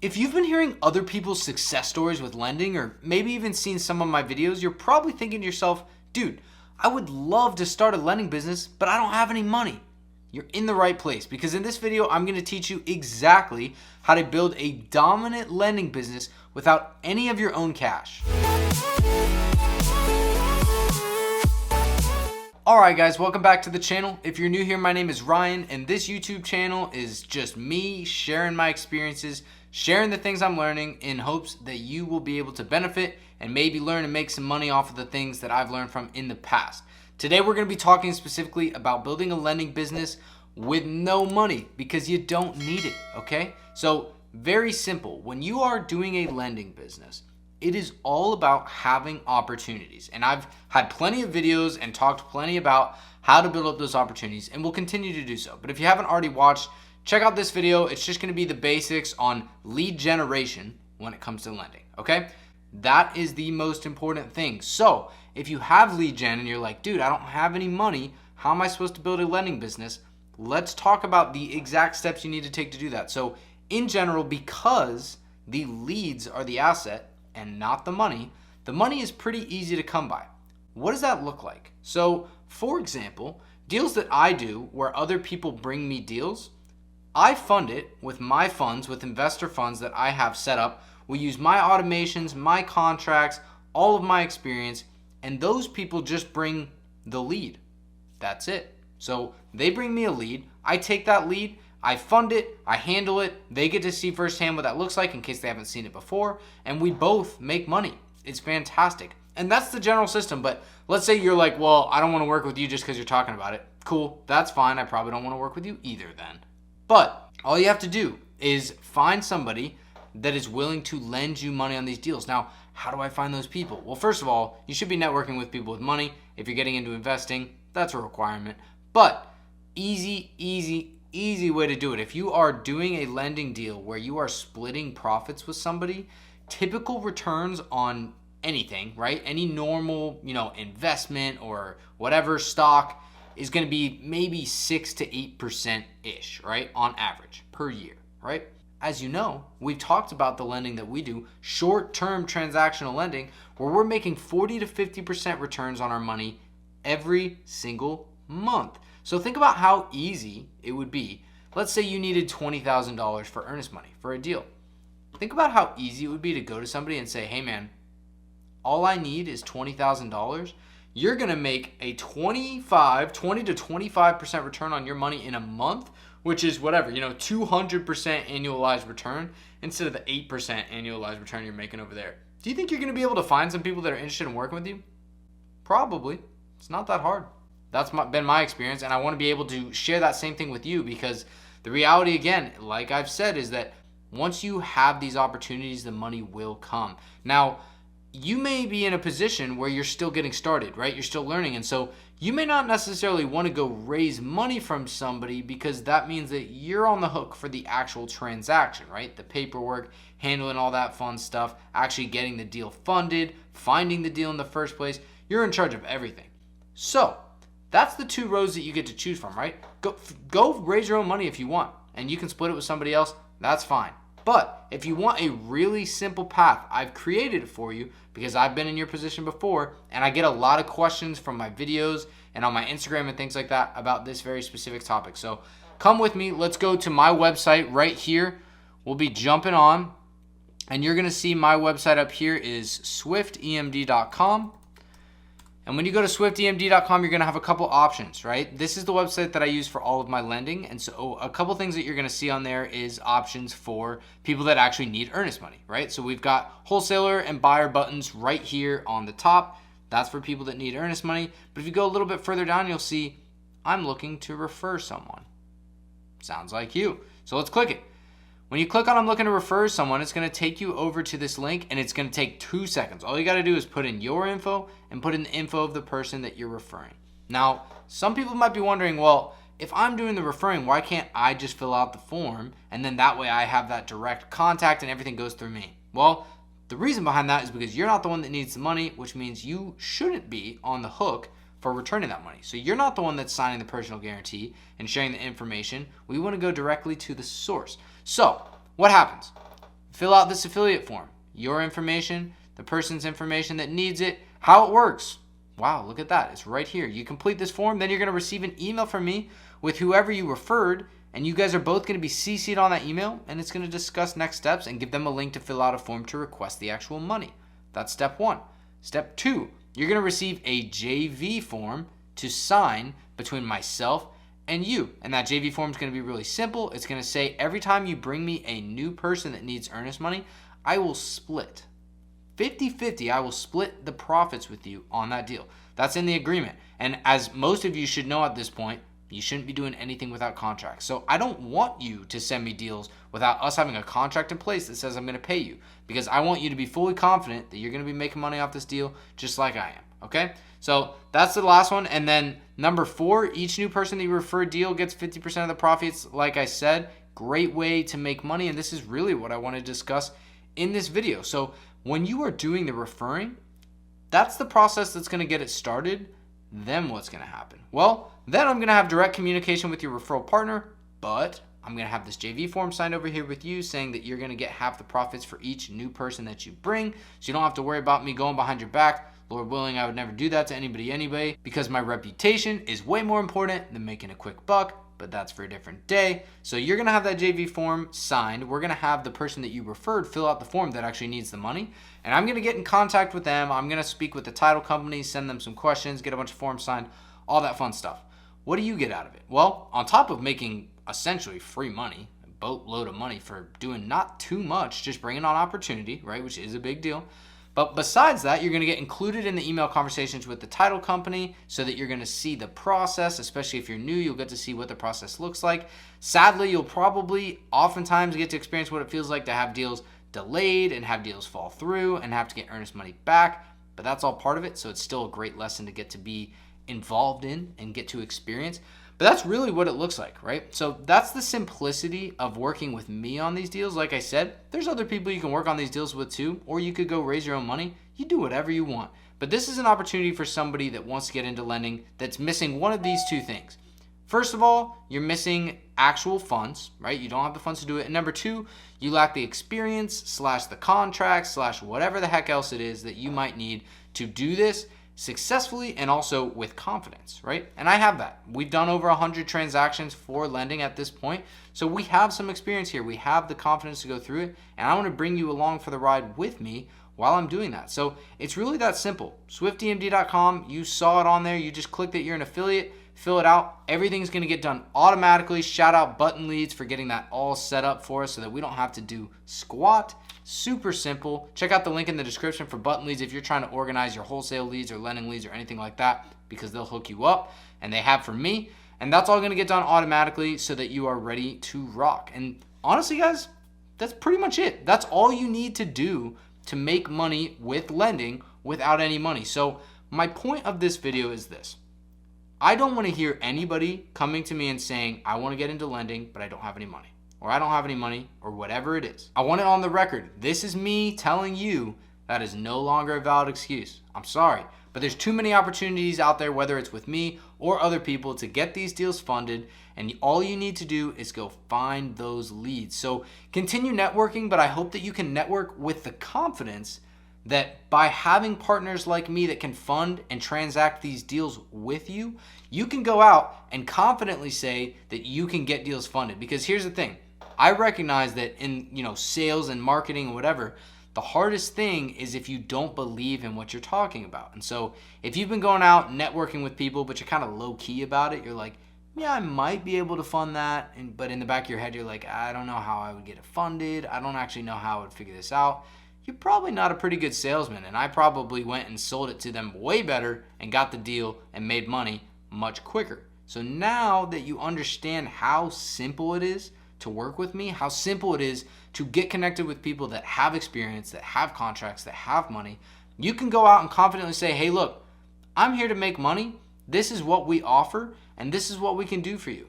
If you've been hearing other people's success stories with lending, or maybe even seen some of my videos, you're probably thinking to yourself, dude, I would love to start a lending business, but I don't have any money. You're in the right place, because in this video, I'm going to teach you exactly how to build a dominant lending business without any of your own cash. Alright guys, welcome back to the channel. If you're new here, my name is Ryan, and this YouTube channel is just me sharing my experiences, sharing the things I'm learning in hopes that you will be able to benefit and maybe learn and make some money off of the things that I've learned from in the past. Today we're going to be talking specifically about building a lending business with no money, because you don't need it, okay? So very simple. When you are doing a lending business, it is all about having opportunities. And I've had plenty of videos and talked plenty about how to build up those opportunities, and we'll continue to do so. But if you haven't already watched, check out this video. It's just going to be the basics on lead generation when it comes to lending, okay? That is the most important thing. So if you have lead gen and you're like, dude, I don't have any money, how am I supposed to build a lending business? Let's talk about the exact steps you need to take to do that. So in general, because the leads are the asset and not the money is pretty easy to come by. What does that look like? So for example, deals that I do where other people bring me deals, I fund it with my funds, with investor funds that I have set up. We use my automations, my contracts, all of my experience, and those people just bring the lead. That's it. So they bring me a lead, I take that lead, I fund it, I handle it, they get to see firsthand what that looks like in case they haven't seen it before, and we both make money. It's fantastic. And that's the general system, but let's say you're like, well, I don't want to work with you just because you're talking about it. Cool, that's fine. I probably don't want to work with you either then. But all you have to do is find somebody that is willing to lend you money on these deals. Now, how do I find those people? Well, first of all, you should be networking with people with money. If you're getting into investing, that's a requirement. But easy way to do it. If you are doing a lending deal where you are splitting profits with somebody, typical returns on anything, right? Any normal, investment or whatever stock is going to be maybe 6 to 8% ish, right? On average per year, right? As you know, we've talked about the lending that we do, short-term transactional lending, where we're making 40 to 50% returns on our money every single month. So think about how easy it would be. Let's say you needed $20,000 for earnest money for a deal. Think about how easy it would be to go to somebody and say, hey man, all I need is $20,000. You're going to make a 20 to 25% return on your money in a month, which is whatever, 200% annualized return instead of the 8% annualized return you're making over there. Do you think you're going to be able to find some people that are interested in working with you? Probably. It's not that hard. That's been my experience, and I want to be able to share that same thing with you, because the reality, again, like I've said, is that once you have these opportunities, the money will come. Now, you may be in a position where you're still getting started, right? You're still learning, and so you may not necessarily want to go raise money from somebody, because that means that you're on the hook for the actual transaction, right? The paperwork, handling all that fun stuff, actually getting the deal funded, finding the deal in the first place. You're in charge of everything. So that's the two roads that you get to choose from, right? Go raise your own money if you want, and you can split it with somebody else. That's fine. But if you want a really simple path, I've created it for you, because I've been in your position before, and I get a lot of questions from my videos and on my Instagram and things like that about this very specific topic. So come with me. Let's go to my website right here. We'll be jumping on, and you're going to see my website up here is swiftemd.com. And when you go to swiftemd.com, you're going to have a couple options, right? This is the website that I use for all of my lending. And so a couple things that you're going to see on there is options for people that actually need earnest money, right? So we've got wholesaler and buyer buttons right here on the top. That's for people that need earnest money. But if you go a little bit further down, you'll see I'm looking to refer someone. Sounds like you. So let's click it. When you click on I'm looking to refer someone, it's going to take you over to this link, and it's going to take 2 seconds. All you got to do is put in your info and put in the info of the person that you're referring. Now, some people might be wondering, well, if I'm doing the referring, why can't I just fill out the form, and then that way I have that direct contact and everything goes through me? Well, the reason behind that is because you're not the one that needs the money, which means you shouldn't be on the hook for returning that money. So you're not the one that's signing the personal guarantee and sharing the information. We want to go directly to the source. So what happens? fill out this affiliate form. Your information, the person's information that needs it, how it works. Wow, look at that. It's right here. You complete this form, then you're going to receive an email from me with whoever you referred, and you guys are both going to be CC'd on that email, and it's going to discuss next steps and give them a link to fill out a form to request the actual money. That's step 1. Step 2, you're going to receive a JV form to sign between myself and you. And that JV form is going to be really simple. It's going to say every time you bring me a new person that needs earnest money, I will split 50-50. I will split the profits with you on that deal. That's in the agreement. And as most of you should know at this point, you shouldn't be doing anything without contracts. So I don't want you to send me deals without us having a contract in place that says I'm going to pay you, because I want you to be fully confident that you're going to be making money off this deal just like I am. Okay? So that's the last one. And then number 4, each new person that you refer deal gets 50% of the profits. Like I said, great way to make money. And this is really what I want to discuss in this video. So when you are doing the referring, that's the process that's going to get it started. Then what's going to happen? Well, then I'm going to have direct communication with your referral partner, but I'm going to have this JV form signed over here with you saying that you're going to get half the profits for each new person that you bring. So you don't have to worry about me going behind your back. Lord willing, I would never do that to anybody anyway, because my reputation is way more important than making a quick buck, but that's for a different day. So you're going to have that JV form signed. We're going to have the person that you referred fill out the form that actually needs the money. And I'm going to get in contact with them. I'm going to speak with the title company, send them some questions, get a bunch of forms signed, all that fun stuff. What do you get out of it? Well, on top of making essentially free money, a boatload of money for doing not too much, just bringing on opportunity, right, which is a big deal. But besides that, you're going to get included in the email conversations with the title company so that you're going to see the process. Especially if you're new, you'll get to see what the process looks like. Sadly, you'll probably oftentimes get to experience what it feels like to have deals delayed and have deals fall through and have to get earnest money back. But that's all part of it, so it's still a great lesson to get to be involved in and get to experience. But that's really what it looks like, right? So that's the simplicity of working with me on these deals. Like I said, there's other people you can work on these deals with too, or you could go raise your own money. You do whatever you want. But this is an opportunity for somebody that wants to get into lending that's missing one of these 2 things. First of all, you're missing actual funds, right? You don't have the funds to do it. And number 2, you lack the experience / the contract / whatever the heck else it is that you might need to do this successfully and also with confidence, right? And I have that. We've done over 100 transactions for lending at this point. So we have some experience here. We have the confidence to go through it. And I want to bring you along for the ride with me while I'm doing that. So it's really that simple. SwiftDMD.com, you saw it on there. You just click that you're an affiliate, fill it out. Everything's going to get done automatically. Shout out Button Leads for getting that all set up for us so that we don't have to do squat. Super simple. Check out the link in the description for Button Leads if you're trying to organize your wholesale leads or lending leads or anything like that, because they'll hook you up, and they have for me. And that's all going to get done automatically so that you are ready to rock. And honestly, guys, that's pretty much it. That's all you need to do to make money with lending without any money. So my point of this video is this. I don't want to hear anybody coming to me and saying, I want to get into lending, but I don't have any money, or I don't have any money, or whatever it is. I want it on the record. This is me telling you that is no longer a valid excuse. I'm sorry, but there's too many opportunities out there, whether it's with me or other people, to get these deals funded, and all you need to do is go find those leads. So continue networking, but I hope that you can network with the confidence that by having partners like me that can fund and transact these deals with you, you can go out and confidently say that you can get deals funded. Because here's the thing. I recognize that in sales and marketing and whatever, the hardest thing is if you don't believe in what you're talking about. And so if you've been going out networking with people, but you're kind of low key about it, you're like, yeah, I might be able to fund that. But in the back of your head, you're like, I don't know how I would get it funded. I don't actually know how I would figure this out. You're probably not a pretty good salesman. And I probably went and sold it to them way better and got the deal and made money much quicker. So now that you understand how simple it is to work with me, how simple it is to get connected with people that have experience, that have contracts, that have money, you can go out and confidently say, hey, look, I'm here to make money. This is what we offer, and this is what we can do for you.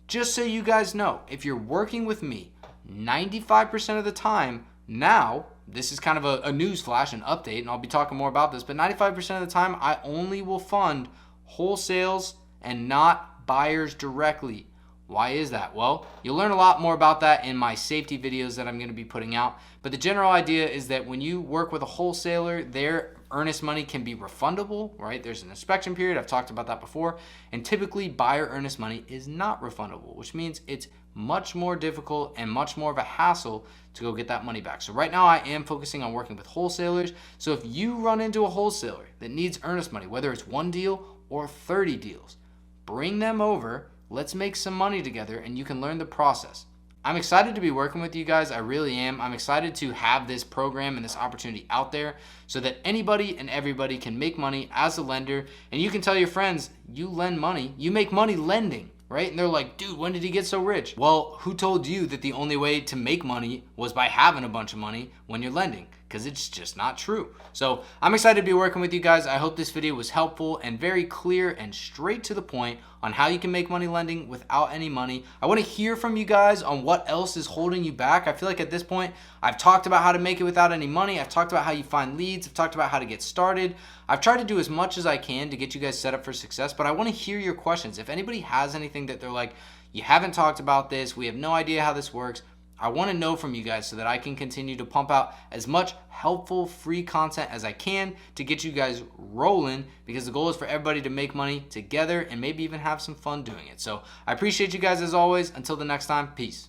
Just so you guys know, if you're working with me 95% of the time now, this is kind of a news flash, an update, and I'll be talking more about this, but 95% of the time, I only will fund wholesales and not buyers directly. Why is that? Well, you'll learn a lot more about that in my safety videos that I'm going to be putting out. But the general idea is that when you work with a wholesaler, their earnest money can be refundable, right? There's an inspection period. I've talked about that before. And typically buyer earnest money is not refundable, which means it's much more difficult and much more of a hassle to go get that money back. So right now I am focusing on working with wholesalers. So if you run into a wholesaler that needs earnest money, whether it's one deal or 30 deals, bring them over. Let's make some money together and you can learn the process. I'm excited to be working with you guys. I really am. I'm excited to have this program and this opportunity out there so that anybody and everybody can make money as a lender. And you can tell your friends, you lend money, you make money lending, right? And they're like, dude, when did he get so rich? Well, who told you that the only way to make money was by having a bunch of money when you're lending? Because it's just not true. So I'm excited to be working with you guys. I hope this video was helpful and very clear and straight to the point on how you can make money lending without any money. I want to hear from you guys on what else is holding you back. I feel like at this point, I've talked about how to make it without any money. I've talked about how you find leads. I've talked about how to get started. I've tried to do as much as I can to get you guys set up for success, but I want to hear your questions. If anybody has anything that they're like, you haven't talked about this, we have no idea how this works, I want to know from you guys so that I can continue to pump out as much helpful free content as I can to get you guys rolling, because the goal is for everybody to make money together and maybe even have some fun doing it. So I appreciate you guys as always. Until the next time, peace.